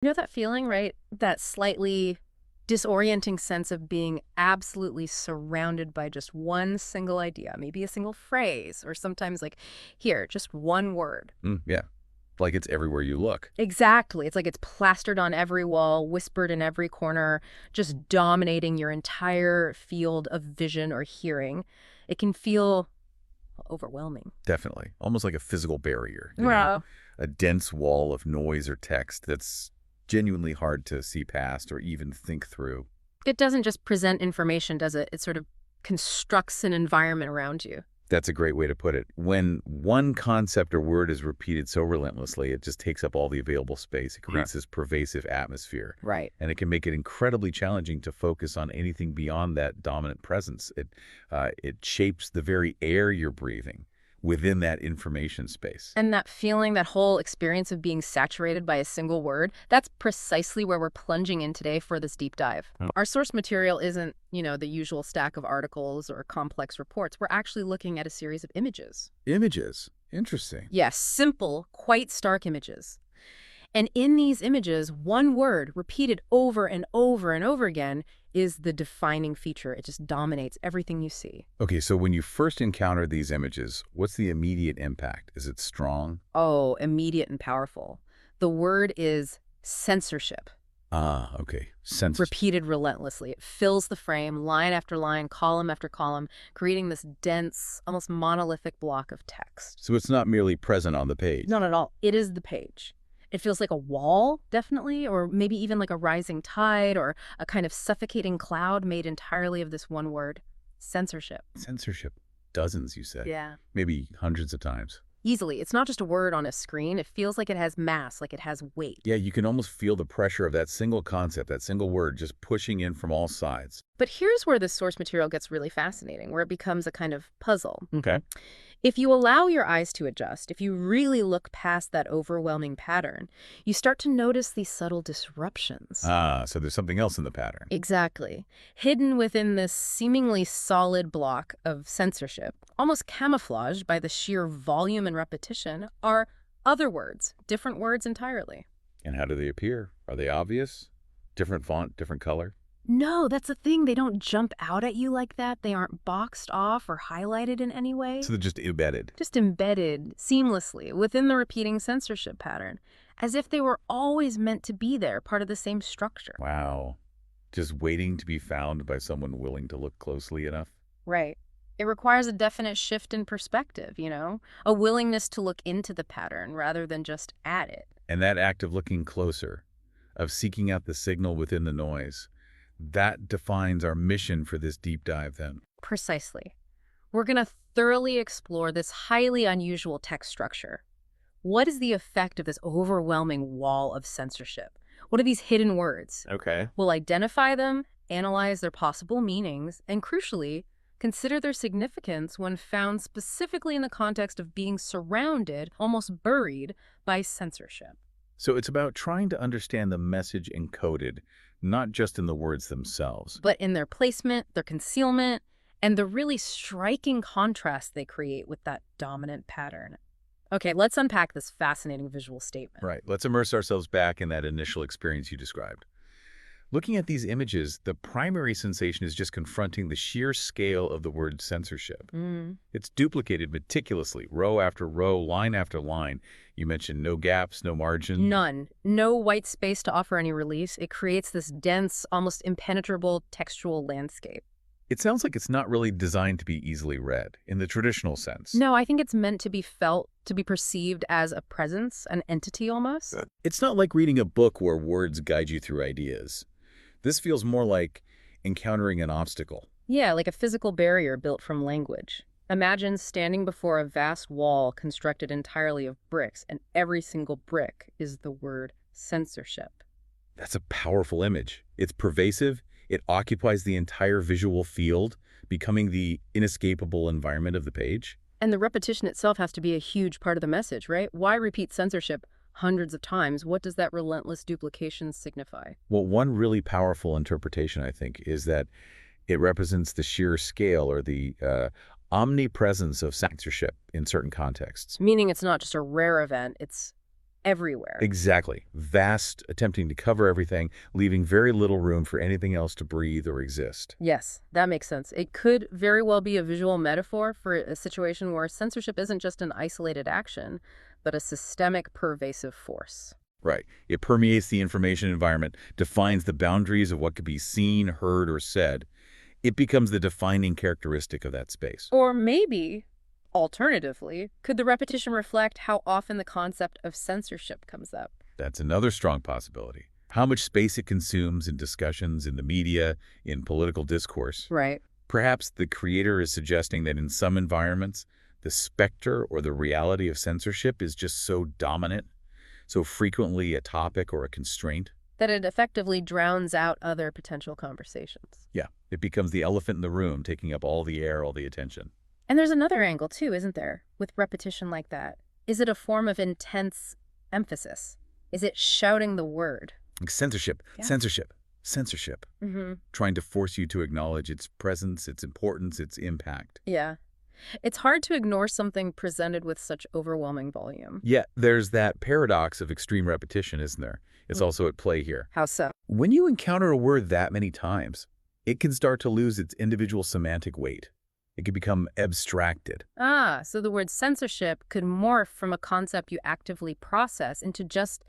You know that feeling, right? That slightly disorienting sense of being absolutely surrounded by just one single idea, maybe a single phrase, or sometimes like, here, just one word. Yeah, like it's everywhere you look. Exactly. It's like it's plastered on every wall, whispered in every corner, just dominating your entire field of vision or hearing. It can feel overwhelming. Definitely. Almost like a physical barrier, Wow. a dense wall of noise or text that's genuinely hard to see past or even think through. It doesn't just present information, does it? It sort of constructs an environment around you. That's a great way to put it. When one concept or word is repeated so relentlessly, it just takes up all the available space. It creates this pervasive atmosphere. Right. And it can make it incredibly challenging to focus on anything beyond that dominant presence. It shapes the very air you're breathing within that information space. And that feeling, that whole experience of being saturated by a single word, that's precisely where we're plunging in today for this deep dive. Oh. Our source material isn't, the usual stack of articles or complex reports. We're actually looking at a series of images. Images. Interesting. Yes, simple, quite stark images. And in these images, one word repeated over and over and over again is the defining feature. It just dominates everything you see. Okay, so when you first encounter these images, what's the immediate impact? Is it strong? Oh, immediate and powerful. The word is censorship. Ah, okay. Censorship. Repeated relentlessly. It fills the frame, line after line, column after column, creating this dense, almost monolithic block of text. So it's not merely present on the page. Not at all. It is the page. It feels like a wall, definitely, or maybe even like a rising tide or a kind of suffocating cloud made entirely of this one word, censorship. Censorship. Dozens, you said. Yeah. Maybe hundreds of times. Easily. It's not just a word on a screen. It feels like it has mass, like it has weight. Yeah, you can almost feel the pressure of that single concept, that single word, just pushing in from all sides. But here's where the source material gets really fascinating, where it becomes a kind of puzzle. Okay. If you allow your eyes to adjust, if you really look past that overwhelming pattern, you start to notice these subtle disruptions. Ah, so there's something else in the pattern. Exactly. Hidden within this seemingly solid block of censorship, almost camouflaged by the sheer volume and repetition, are other words, different words entirely. And how do they appear? Are they obvious? Different font, different color? No, that's the thing. They don't jump out at you like that. They aren't boxed off or highlighted in any way. So they're just embedded. Just embedded seamlessly within the repeating censorship pattern, as if they were always meant to be there, part of the same structure. Wow. Just waiting to be found by someone willing to look closely enough? Right. It requires a definite shift in perspective, a willingness to look into the pattern rather than just at it. And that act of looking closer, of seeking out the signal within the noise, that defines our mission for this deep dive then. Precisely. We're going to thoroughly explore this highly unusual text structure. What is the effect of this overwhelming wall of censorship? What are these hidden words? Okay. We'll identify them, analyze their possible meanings, and crucially, consider their significance when found specifically in the context of being surrounded, almost buried, by censorship. So it's about trying to understand the message encoded, not just in the words themselves. But in their placement, their concealment, and the really striking contrast they create with that dominant pattern. Okay, let's unpack this fascinating visual statement. Right. Let's immerse ourselves back in that initial experience you described. Looking at these images, the primary sensation is just confronting the sheer scale of the word censorship. It's duplicated meticulously, row after row, line after line. You mentioned no gaps, no margin. None. No white space to offer any release. It creates this dense, almost impenetrable textual landscape. It sounds like it's not really designed to be easily read, in the traditional sense. No, I think it's meant to be felt, to be perceived as a presence, an entity almost. It's not like reading a book where words guide you through ideas. This feels more like encountering an obstacle. Yeah, like a physical barrier built from language. Imagine standing before a vast wall constructed entirely of bricks, and every single brick is the word censorship. That's a powerful image. It's pervasive. It occupies the entire visual field, becoming the inescapable environment of the page. And the repetition itself has to be a huge part of the message, right? Why repeat censorship hundreds of times? What does that relentless duplication signify? Well, one really powerful interpretation, I think, is that it represents the sheer scale or the omnipresence of censorship in certain contexts. Meaning it's not just a rare event, it's everywhere. Exactly. Vast, attempting to cover everything, leaving very little room for anything else to breathe or exist. Yes, that makes sense. It could very well be a visual metaphor for a situation where censorship isn't just an isolated action, but a systemic, pervasive force. Right. It permeates the information environment, defines the boundaries of what could be seen, heard, or said. It becomes the defining characteristic of that space. Or maybe, alternatively, could the repetition reflect how often the concept of censorship comes up? That's another strong possibility. How much space it consumes in discussions, in the media, in political discourse. Right. Perhaps the creator is suggesting that in some environments, the specter or the reality of censorship is just so dominant, so frequently a topic or a constraint. That it effectively drowns out other potential conversations. Yeah, it becomes the elephant in the room, taking up all the air, all the attention. And there's another angle, too, isn't there, with repetition like that? Is it a form of intense emphasis? Is it shouting the word? Like censorship, Yeah. censorship, censorship. Trying to force you to acknowledge its presence, its importance, its impact. Yeah. It's hard to ignore something presented with such overwhelming volume. Yet there's that paradox of extreme repetition, isn't there? It's also at play here. How so? When you encounter a word that many times, it can start to lose its individual semantic weight. It can become abstracted. Ah, so the word censorship could morph from a concept you actively process into just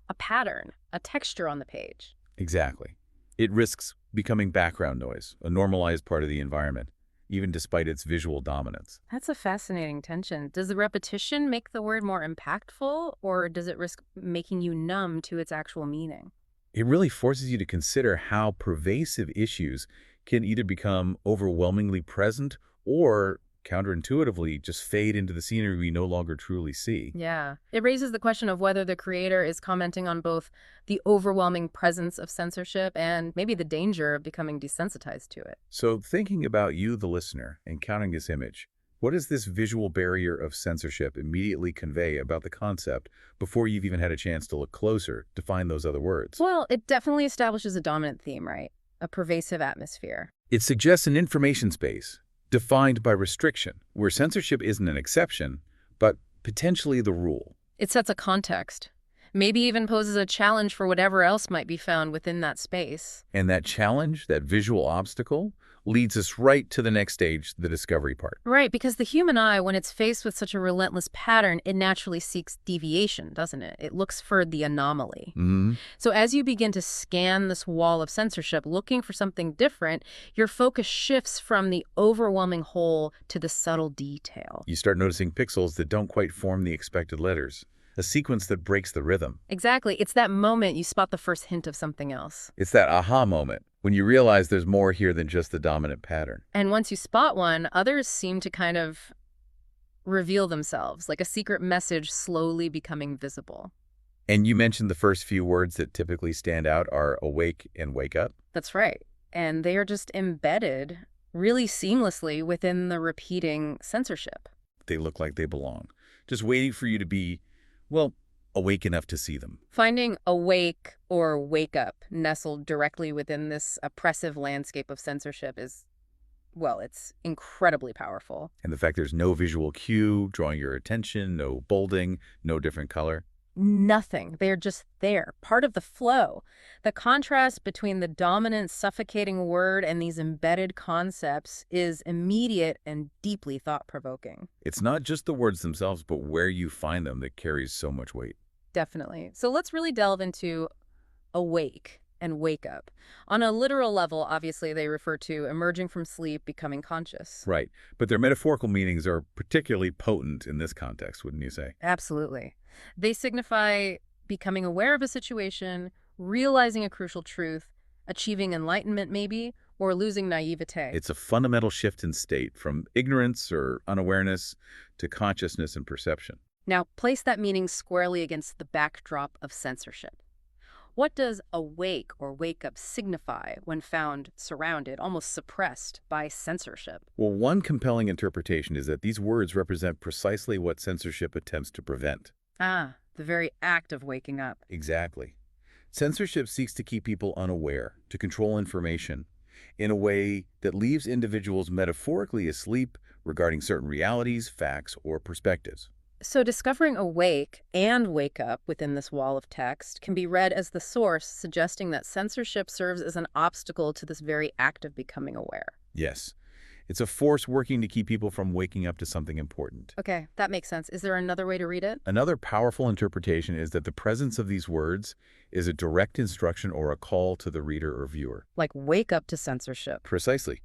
a pattern, a texture on the page. Exactly. It risks becoming background noise, a normalized part of the environment, even despite its visual dominance. That's a fascinating tension. Does the repetition make the word more impactful, or does it risk making you numb to its actual meaning? It really forces you to consider how pervasive issues can either become overwhelmingly present or counterintuitively just fade into the scenery we no longer truly see. Yeah. It raises the question of whether the creator is commenting on both the overwhelming presence of censorship and maybe the danger of becoming desensitized to it. So thinking about you, the listener, encountering this image, what does this visual barrier of censorship immediately convey about the concept before you've even had a chance to look closer to find those other words? Well, it definitely establishes a dominant theme, right? A pervasive atmosphere. It suggests an information space defined by restriction, where censorship isn't an exception, but potentially the rule. It sets a context, maybe even poses a challenge for whatever else might be found within that space. And that challenge, that visual obstacle, leads us right to the next stage, the discovery part. Right, because the human eye, when it's faced with such a relentless pattern, it naturally seeks deviation, doesn't it? It looks for the anomaly. So as you begin to scan this wall of censorship, looking for something different, your focus shifts from the overwhelming whole to the subtle detail. You start noticing pixels that don't quite form the expected letters, a sequence that breaks the rhythm. Exactly. It's that moment you spot the first hint of something else. It's that aha moment, when you realize there's more here than just the dominant pattern. And once you spot one, others seem to kind of reveal themselves, like a secret message slowly becoming visible. And you mentioned the first few words that typically stand out are awake and wake up. That's right. And they are just embedded really seamlessly within the repeating censorship. They look like they belong, just waiting for you to be, well, awake enough to see them. Finding awake or wake up nestled directly within this oppressive landscape of censorship is, well, it's incredibly powerful. And the fact there's no visual cue drawing your attention, no bolding, no different color. Nothing. They're just there, part of the flow. The contrast between the dominant, suffocating word and these embedded concepts is immediate and deeply thought-provoking. It's not just the words themselves, but where you find them that carries so much weight. Definitely. So let's really delve into awake and wake up. On a literal level, obviously, they refer to emerging from sleep, becoming conscious. Right. But their metaphorical meanings are particularly potent in this context, wouldn't you say? Absolutely. They signify becoming aware of a situation, realizing a crucial truth, achieving enlightenment maybe, or losing naivete. It's a fundamental shift in state from ignorance or unawareness to consciousness and perception. Now, place that meaning squarely against the backdrop of censorship. What does awake or wake up signify when found surrounded, almost suppressed by censorship? Well, one compelling interpretation is that these words represent precisely what censorship attempts to prevent. Ah, the very act of waking up. Exactly. Censorship seeks to keep people unaware, to control information, in a way that leaves individuals metaphorically asleep regarding certain realities, facts, or perspectives. So discovering awake and wake up within this wall of text can be read as the source, suggesting that censorship serves as an obstacle to this very act of becoming aware. Yes. It's a force working to keep people from waking up to something important. Okay, that makes sense. Is there another way to read it? Another powerful interpretation is that the presence of these words is a direct instruction or a call to the reader or viewer. Like wake up to censorship. Precisely.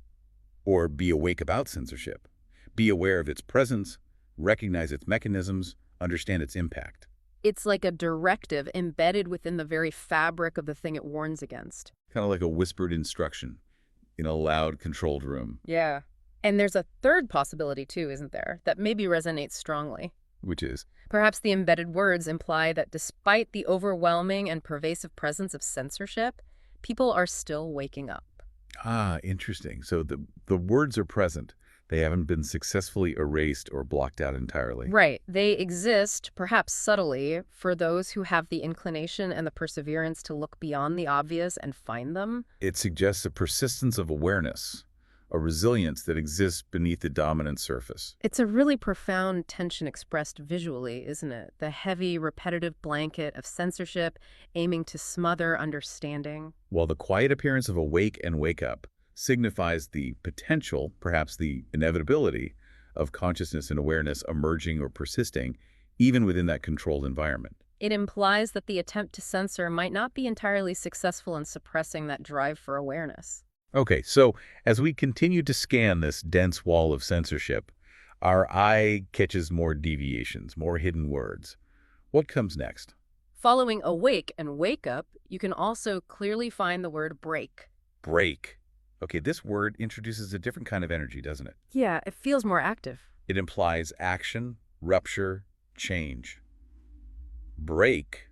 Or be awake about censorship. Be aware of its presence, recognize its mechanisms, understand its impact. It's like a directive embedded within the very fabric of the thing it warns against. Kind of like a whispered instruction in a loud, controlled room. Yeah. And there's a third possibility too, isn't there, that maybe resonates strongly. Which is? Perhaps the embedded words imply that despite the overwhelming and pervasive presence of censorship, people are still waking up. Ah, interesting. So the words are present. They haven't been successfully erased or blocked out entirely. Right. They exist, perhaps subtly, for those who have the inclination and the perseverance to look beyond the obvious and find them. It suggests a persistence of awareness, a resilience that exists beneath the dominant surface. It's a really profound tension expressed visually, isn't it? The heavy, repetitive blanket of censorship aiming to smother understanding. While the quiet appearance of awake and wake up signifies the potential, perhaps the inevitability, of consciousness and awareness emerging or persisting, even within that controlled environment. It implies that the attempt to censor might not be entirely successful in suppressing that drive for awareness. Okay, so as we continue to scan this dense wall of censorship, our eye catches more deviations, more hidden words. What comes next? Following awake and wake up, you can also clearly find the word break. Break. Okay, this word introduces a different kind of energy, doesn't it? Yeah, it feels more active. It implies action, rupture, change. Break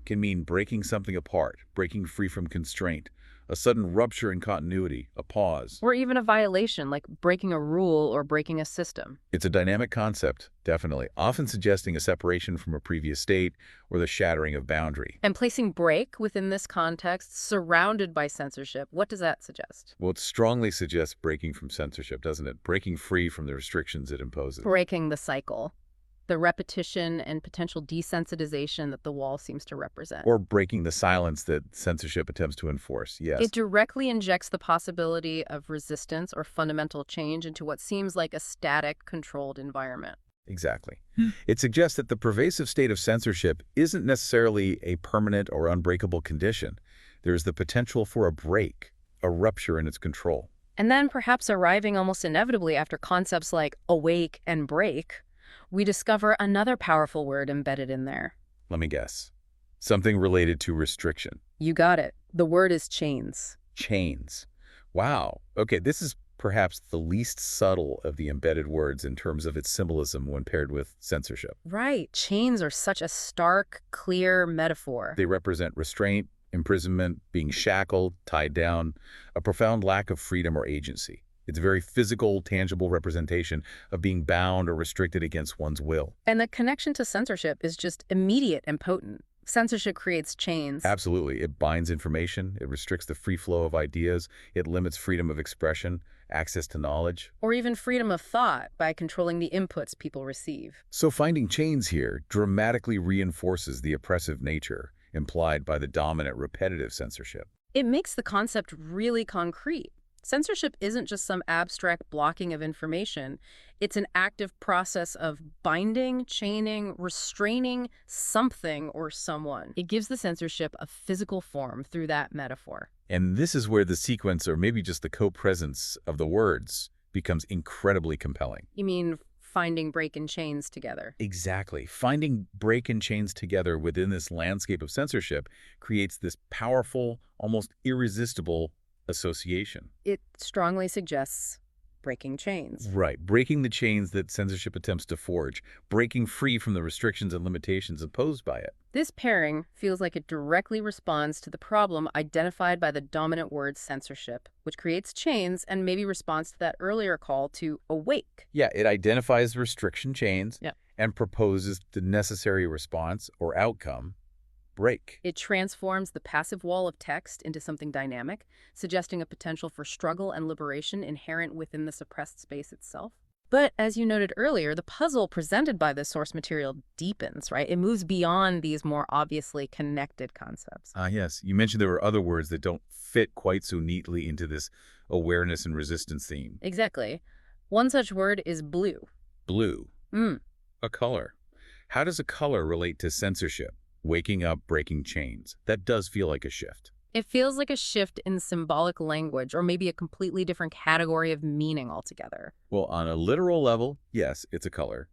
can mean breaking something apart, breaking free from constraint, a sudden rupture in continuity, a pause. Or even a violation, like breaking a rule or breaking a system. It's a dynamic concept, definitely, often suggesting a separation from a previous state or the shattering of boundary. And placing break within this context, surrounded by censorship, what does that suggest? Well, it strongly suggests breaking from censorship, doesn't it? Breaking free from the restrictions it imposes. Breaking the cycle. The repetition and potential desensitization that the wall seems to represent. Or breaking the silence that censorship attempts to enforce, yes. It directly injects the possibility of resistance or fundamental change into what seems like a static, controlled environment. Exactly. It suggests that the pervasive state of censorship isn't necessarily a permanent or unbreakable condition. There's the potential for a break, a rupture in its control. And then perhaps arriving almost inevitably after concepts like awake and break, we discover another powerful word embedded in there. Let me guess. Something related to restriction. You got it. The word is chains. Chains. Wow. Okay, this is perhaps the least subtle of the embedded words in terms of its symbolism when paired with censorship. Right. Chains are such a stark, clear metaphor. They represent restraint, imprisonment, being shackled, tied down, a profound lack of freedom or agency. It's a very physical, tangible representation of being bound or restricted against one's will. And the connection to censorship is just immediate and potent. Censorship creates chains. Absolutely. It binds information. It restricts the free flow of ideas. It limits freedom of expression, access to knowledge. Or even freedom of thought by controlling the inputs people receive. So finding chains here dramatically reinforces the oppressive nature implied by the dominant repetitive censorship. It makes the concept really concrete. Censorship isn't just some abstract blocking of information. It's an active process of binding, chaining, restraining something or someone. It gives the censorship a physical form through that metaphor. And this is where the sequence, or maybe just the co-presence of the words, becomes incredibly compelling. You mean finding break and chains together? Exactly. Finding break and chains together within this landscape of censorship creates this powerful, almost irresistible association. It strongly suggests breaking chains. Right. Breaking the chains that censorship attempts to forge, breaking free from the restrictions and limitations imposed by it. This pairing feels like it directly responds to the problem identified by the dominant word censorship, which creates chains and maybe responds to that earlier call to awake. Yeah, it identifies restriction chains Yeah. and proposes the necessary response or outcome, break. It transforms the passive wall of text into something dynamic, suggesting a potential for struggle and liberation inherent within the suppressed space itself. But as you noted earlier, the puzzle presented by this source material deepens, right? It moves beyond these more obviously connected concepts. Ah, yes. You mentioned there were other words that don't fit quite so neatly into this awareness and resistance theme. Exactly. One such word is blue. Blue, Mm. a color. How does a color relate to censorship? Waking up, breaking chains. That does feel like a shift. It feels like a shift in symbolic language, or maybe a completely different category of meaning altogether. Well, on a literal level, yes, it's a color.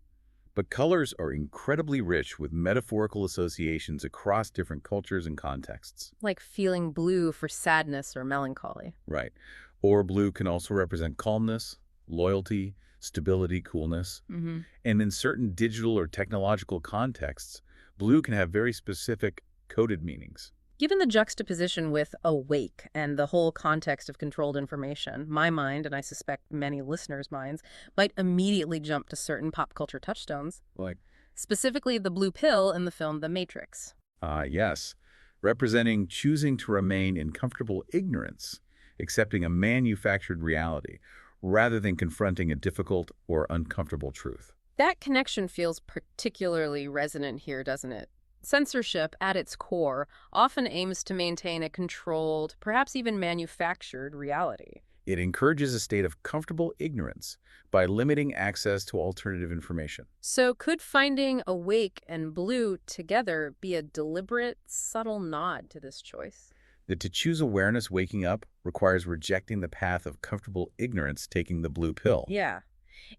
But colors are incredibly rich with metaphorical associations across different cultures and contexts. Like feeling blue for sadness or melancholy. Right. Or blue can also represent calmness, loyalty, stability, coolness. Hmm. And in certain digital or technological contexts, blue can have very specific coded meanings. Given the juxtaposition with awake and the whole context of controlled information, my mind, and I suspect many listeners' minds, might immediately jump to certain pop culture touchstones, Like, specifically the blue pill in the film The Matrix. yes, representing choosing to remain in comfortable ignorance, accepting a manufactured reality, rather than confronting a difficult or uncomfortable truth. That connection feels particularly resonant here, doesn't it? Censorship, at its core, often aims to maintain a controlled, perhaps even manufactured reality. It encourages a state of comfortable ignorance by limiting access to alternative information. So could finding awake and blue together be a deliberate, subtle nod to this choice? That to choose awareness waking up requires rejecting the path of comfortable ignorance, taking the blue pill. Yeah.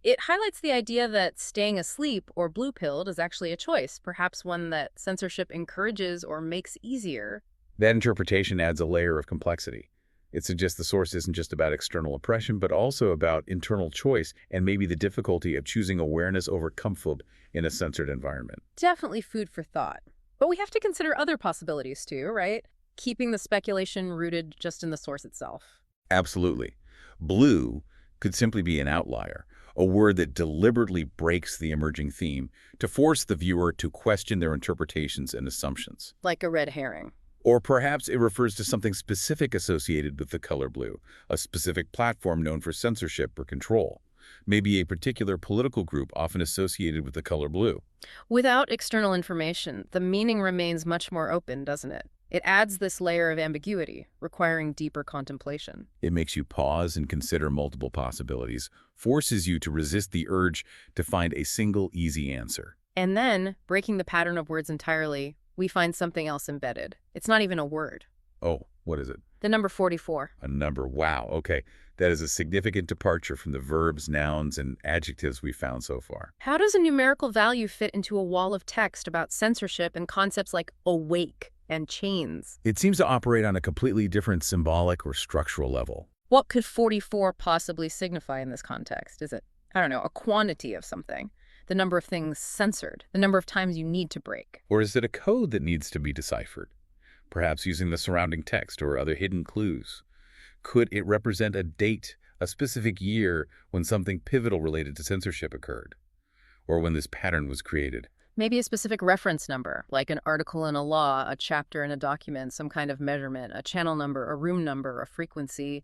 It highlights the idea that staying asleep or blue-pilled is actually a choice, perhaps one that censorship encourages or makes easier. That interpretation adds a layer of complexity. It suggests the source isn't just about external oppression, but also about internal choice and maybe the difficulty of choosing awareness over comfort in a censored environment. Definitely food for thought. But we have to consider other possibilities too, right? Keeping the speculation rooted just in the source itself. Absolutely. Blue could simply be an outlier, a word that deliberately breaks the emerging theme to force the viewer to question their interpretations and assumptions. Like a red herring. Or perhaps it refers to something specific associated with the color blue, a specific platform known for censorship or control. Maybe a particular political group often associated with the color blue. Without external information, the meaning remains much more open, doesn't it? It adds this layer of ambiguity, requiring deeper contemplation. It makes you pause and consider multiple possibilities, forces you to resist the urge to find a single easy answer. And then, breaking the pattern of words entirely, we find something else embedded. It's not even a word. Oh, what is it? The number 44. A number. Wow. Okay. That is a significant departure from the verbs, nouns, and adjectives we found so far. How does a numerical value fit into a wall of text about censorship and concepts like awake and chains? It seems to operate on a completely different symbolic or structural level. What could 44 possibly signify in this context? Is it, I don't know, a quantity of something? The number of things censored? The number of times you need to break? Or is it a code that needs to be deciphered? Perhaps using the surrounding text or other hidden clues. Could it represent a date, a specific year when something pivotal related to censorship occurred? Or when this pattern was created? Maybe a specific reference number, like an article in a law, a chapter in a document, some kind of measurement, a channel number, a room number, a frequency.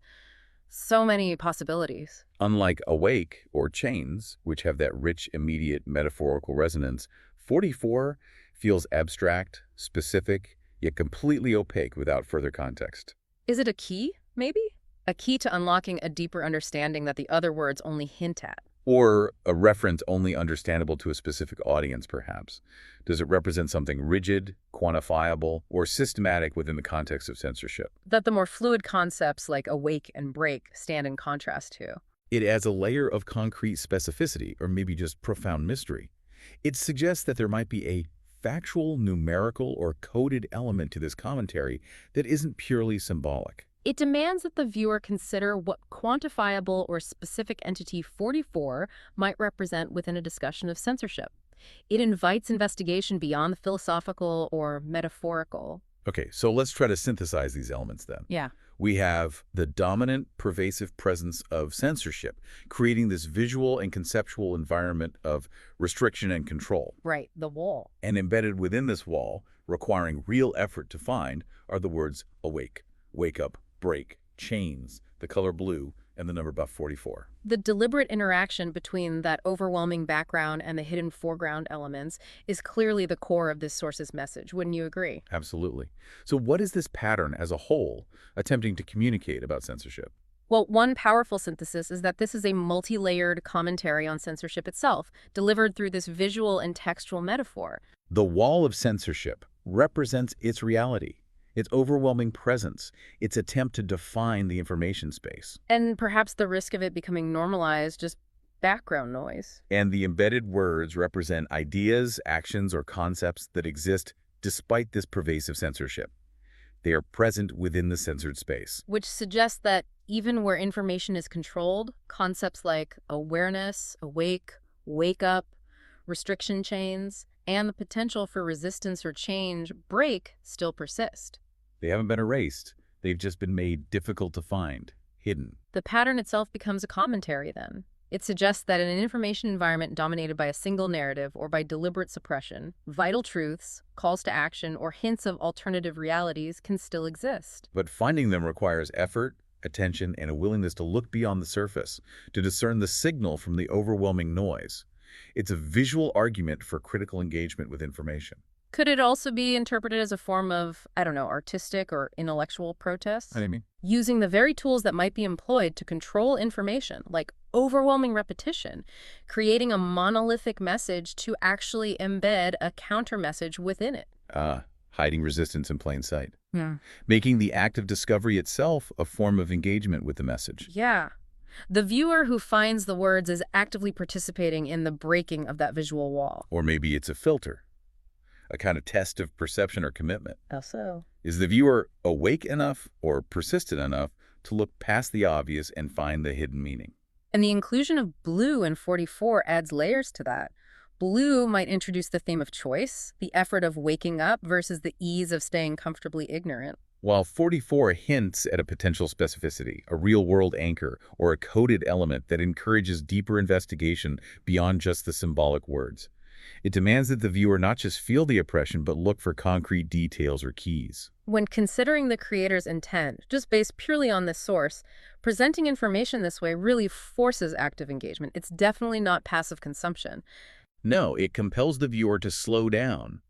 So many possibilities. Unlike awake or chains, which have that rich, immediate metaphorical resonance, 44 feels abstract, specific, yet completely opaque without further context. Is it a key, maybe? A key to unlocking a deeper understanding that the other words only hint at. Or a reference only understandable to a specific audience, perhaps. Does it represent something rigid, quantifiable, or systematic within the context of censorship? That the more fluid concepts like awake and break stand in contrast to. It adds a layer of concrete specificity, or maybe just profound mystery. It suggests that there might be a factual, numerical, or coded element to this commentary that isn't purely symbolic. It demands that the viewer consider what quantifiable or specific entity 44 might represent within a discussion of censorship. It invites investigation beyond the philosophical or metaphorical. Okay, so let's try to synthesize these elements then. Yeah. We have the dominant, pervasive presence of censorship, creating this visual and conceptual environment of restriction and control. Right, the wall. And embedded within this wall, requiring real effort to find, are the words awake, wake up, break, chains, the color blue, and the number buff 44. The deliberate interaction between that overwhelming background and the hidden foreground elements is clearly the core of this source's message. Wouldn't you agree? Absolutely. So what is this pattern as a whole attempting to communicate about censorship? Well, one powerful synthesis is that this is a multi-layered commentary on censorship itself, delivered through this visual and textual metaphor. The wall of censorship represents its reality, its overwhelming presence, its attempt to define the information space. And perhaps the risk of it becoming normalized, just background noise. And the embedded words represent ideas, actions, or concepts that exist despite this pervasive censorship. They are present within the censored space. Which suggests that even where information is controlled, concepts like awareness, awake, wake up, restriction chains, and the potential for resistance or change break still persist. They haven't been erased. They've just been made difficult to find, hidden. The pattern itself becomes a commentary then. It suggests that in an information environment dominated by a single narrative or by deliberate suppression, vital truths, calls to action, or hints of alternative realities can still exist. But finding them requires effort, attention, and a willingness to look beyond the surface, to discern the signal from the overwhelming noise. It's a visual argument for critical engagement with information. Could it also be interpreted as a form of, I don't know, artistic or intellectual protest? What do you mean? Using the very tools that might be employed to control information, like overwhelming repetition, creating a monolithic message to actually embed a counter message within it. Hiding resistance in plain sight. Yeah. Making the act of discovery itself a form of engagement with the message. Yeah. The viewer who finds the words is actively participating in the breaking of that visual wall. Or maybe it's a filter, a kind of test of perception or commitment. How so? Is the viewer awake enough or persistent enough to look past the obvious and find the hidden meaning? And the inclusion of blue in 44 adds layers to that. Blue might introduce the theme of choice, the effort of waking up versus the ease of staying comfortably ignorant. While 44 hints at a potential specificity, a real-world anchor, or a coded element that encourages deeper investigation beyond just the symbolic words. It demands that the viewer not just feel the oppression, but look for concrete details or keys. When considering the creator's intent, just based purely on this source, presenting information this way really forces active engagement. It's definitely not passive consumption. No, it compels the viewer to slow down,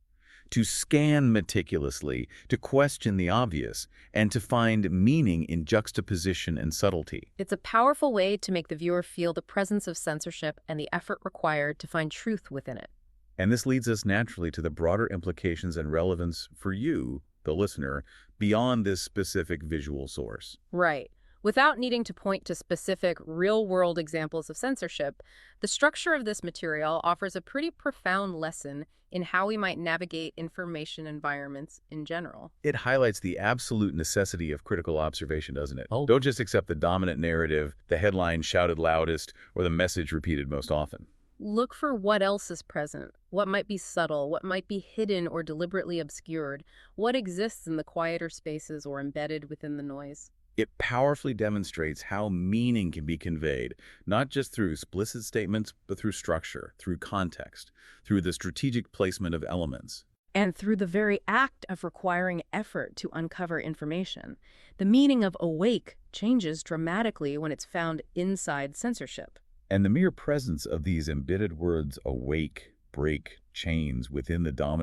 to scan meticulously, to question the obvious, and to find meaning in juxtaposition and subtlety. It's a powerful way to make the viewer feel the presence of censorship and the effort required to find truth within it. And this leads us naturally to the broader implications and relevance for you, the listener, beyond this specific visual source. Right. Without needing to point to specific real-world examples of censorship, the structure of this material offers a pretty profound lesson in how we might navigate information environments in general. It highlights the absolute necessity of critical observation, doesn't it? Oh. Don't just accept the dominant narrative, the headline shouted loudest, or the message repeated most often. Look for what else is present, what might be subtle, what might be hidden or deliberately obscured, what exists in the quieter spaces or embedded within the noise. It powerfully demonstrates how meaning can be conveyed, not just through explicit statements, but through structure, through context, through the strategic placement of elements. And through the very act of requiring effort to uncover information, the meaning of awake changes dramatically when it's found inside censorship. And the mere presence of these embedded words awake, break, chains within the dominant